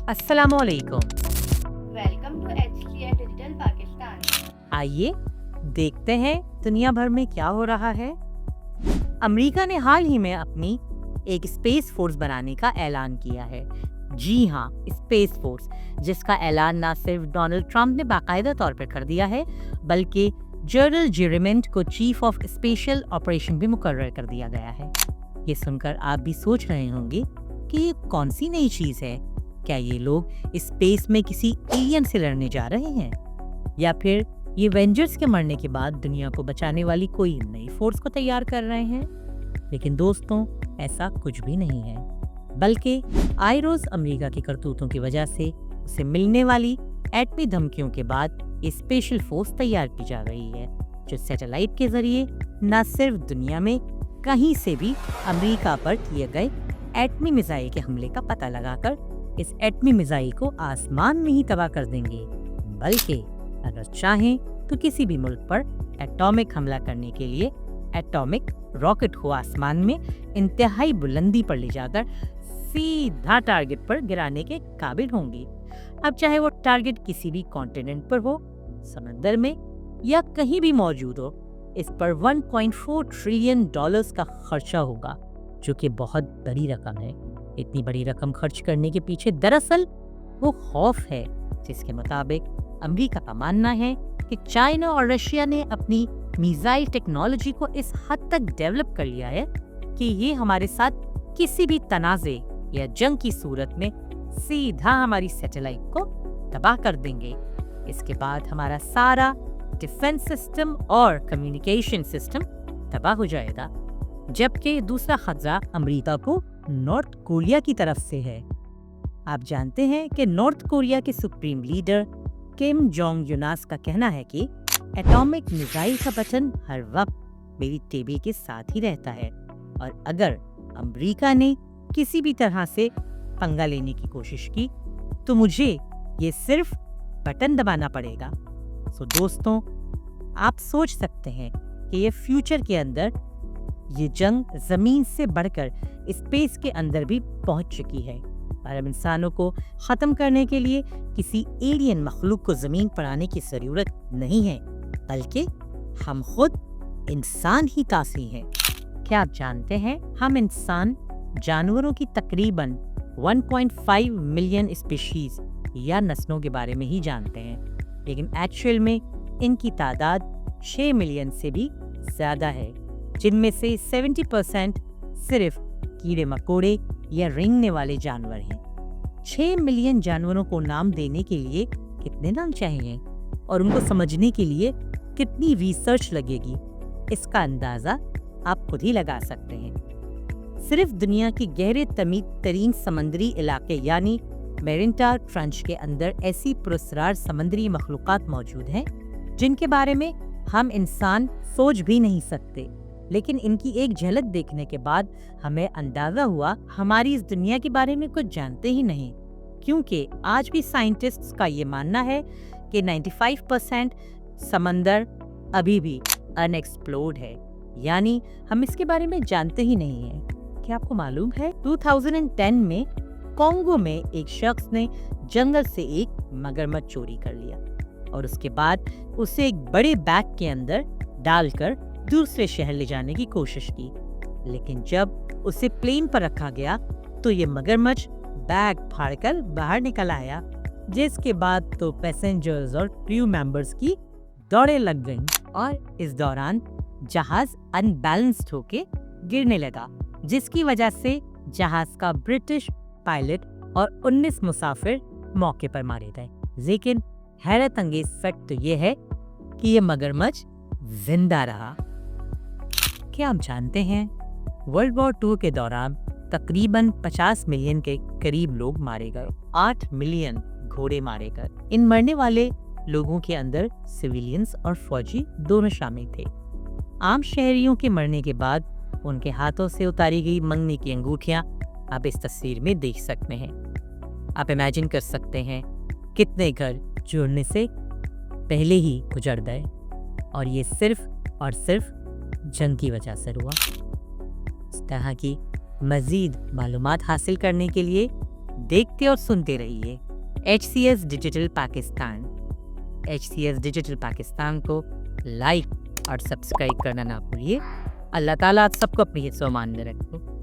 अस्सलामुअलैकुम। Welcome to HCI digital Pakistan. आइए देखते हैं दुनिया भर में क्या हो रहा है। अमेरिका ने हाल ही में अपनी एक स्पेस फोर्स बनाने का ऐलान किया है। जी हाँ, स्पेस फोर्स, जिसका ऐलान न सिर्फ डोनाल्ड ट्रंप ने बाकायदा तौर पर कर दिया है, बल्कि जनरल जेरेमेंट को चीफ ऑफ स्पेशल ऑपरेशन भी मुकर्रर कर दिया गया है। ये सुनकर आप भी सोच रहे होंगे कि ये कौन सी नई चीज है। क्या ये लोग स्पेस में किसी एलियन से लड़ने जा रहे हैं, या फिर ये एवेंजर्स के मरने के बाद दुनिया को बचाने वाली कोई नई फोर्स को तैयार कर रहे हैं? लेकिन दोस्तों, ऐसा कुछ भी नहीं है, बल्कि आए रोज अमेरिका की करतूतों की वजह से उसे मिलने वाली एटमी धमकियों के बाद ये स्पेशल फोर्स तैयार की जा रही है, जो सैटेलाइट के जरिए न सिर्फ दुनिया में कहीं से भी अमेरिका पर किए गए एटमी मिसाइल के हमले का पता लगाकर इस एटमी मिसाइल को आसमान में ही तबाह कर देंगे, बल्कि अगर चाहें तो किसी भी मुल्क पर एटॉमिक हमला करने के लिए एटॉमिक रॉकेट को आसमान में इंतहाई बुलंदी पर ले जाकर सीधा टारगेट पर गिराने के काबिल होंगे। अब चाहे वो टारगेट किसी भी कॉन्टिनेंट पर हो, समंदर में या कहीं भी मौजूद हो, इस पर 1.4 ट्रिलियन डॉलर्स का खर्चा होगा, जो कि बहुत बड़ी रकम है। इतनी बड़ी रकम खर्च करने के पीछे दरअसल वो खौफ है, जिसके मुताबिक अमेरिका का मानना है कि चाइना और रशिया ने अपनी मिसाइल टेक्नोलॉजी को इस हद तक डेवलप कर लिया है कि ये हमारे साथ किसी भी तनाज़े या जंग की सूरत में सीधा हमारी सैटेलाइट को तबाह कर देंगे। इसके बाद हमारा सारा डिफेंस सिस्टम और कम्युनिकेशन सिस्टम तबाह हो जाएगा। जबकि दूसरा खतरा अमेरिका को नॉर्थ कोरिया की तरफ से है। आप जानते हैं कि नॉर्थ कोरिया के सुप्रीम लीडर किम जोंग यूनास का कहना है कि एटॉमिक मिसाइल का बटन हर वक्त मेरी टेबल के साथ ही रहता है, और अगर अमेरिका ने किसी भी तरह से पंगा लेने की कोशिश की तो मुझे ये सिर्फ बटन दबाना पड़ेगा। दोस्तों, आप सोच सकते हैं कि ये फ्यूचर के अंदर ये जंग जमीन से बढ़कर स्पेस के अंदर भी पहुंच चुकी है, और अब इंसानों को खत्म करने के लिए किसी एलियन मखलूक को जमीन पर आने की जरूरत नहीं है, बल्कि हम खुद इंसान ही काफी हैं। क्या आप जानते हैं, हम इंसान जानवरों की तकरीबन 1.5 मिलियन स्पीशीज या नस्लों के बारे में ही जानते हैं, लेकिन एक्चुअल में इनकी तादाद 6 मिलियन से भी ज्यादा है, जिनमें से 70% सिर्फ कीड़े मकोड़े या रेंगने वाले जानवर हैं। 6 मिलियन जानवरों को नाम देने के लिए कितने नाम चाहिए, और उनको समझने के लिए कितनी रिसर्च लगेगी, इसका अंदाजा आप खुद ही लगा सकते हैं। सिर्फ दुनिया के गहरे तरीन समंदरी इलाके यानी मैरिना ट्रंच के अंदर ऐसी पुरस्कार समुद्री मखलूक़ात मौजूद हैं जिनके बारे में हम इंसान सोच भी नहीं सकते, लेकिन इनकी एक झलक देखने के बाद हमें अंदाजा हुआ हमारी इस दुनिया के बारे में कुछ जानते ही नहीं, क्योंकि आज भी साइंटिस्ट्स का ये मानना है कि 95% समंदर अभी भी अनएक्सप्लोर्ड है, यानी हम इसके बारे में जानते ही नहीं है। क्या आपको मालूम है 2010 में कॉन्गो में एक शख्स ने जंगल से एक मगरमच्छ चोरी कर लिया, और उसके बाद उसे एक बड़े बैग के अंदर डालकर दूसरे शहर ले जाने की कोशिश की, लेकिन जब उसे प्लेन पर रखा गया तो ये मगरमच्छ बैग फाड़कर बाहर निकल आया, जिसके बाद तो पैसेंजर्स और क्रू मेंबर्स की दौड़ें लग गईं, और इस दौरान जहाज अनबैलेंस्ड होके गिरने लगा, जिसकी वजह से जहाज का ब्रिटिश पायलट और 19 मुसाफिर मौके पर मारे गए। लेकिन हैरत अंगेज फैक्ट तो ये है कि ये मगरमच्छ जिंदा रहा। क्या आप जानते हैं, वर्ल्ड वॉर 2 के दौरान तकरीबन 50 मिलियन के करीब लोग मारे गए, 8 मिलियन घोड़े मारे गए। इन मरने वाले लोगों के अंदर सिविलियंस और फौजी दोनों शामिल थे। आम शहरियों के मरने के बाद उनके हाथों से उतारी गई मंगनी की अंगूठियां आप इस तस्वीर में देख सकते हैं। आप इमेजिन कर सकते हैं कितने घर जुड़ने से पहले ही गुजर गए, और ये सिर्फ और सिर्फ जंग की वजह से हुआ। इस तरह की मज़ीद मालूमात हासिल करने के लिए دیکھتے اور سنتے رہیے HCS digital Pakistan. HCS digital Pakistan کو لائک اور سبسکرائب کرنا نہ بھولیے. اللہ تعالیٰ آپ سب کو اپنی حفظ و امان میں رکھے.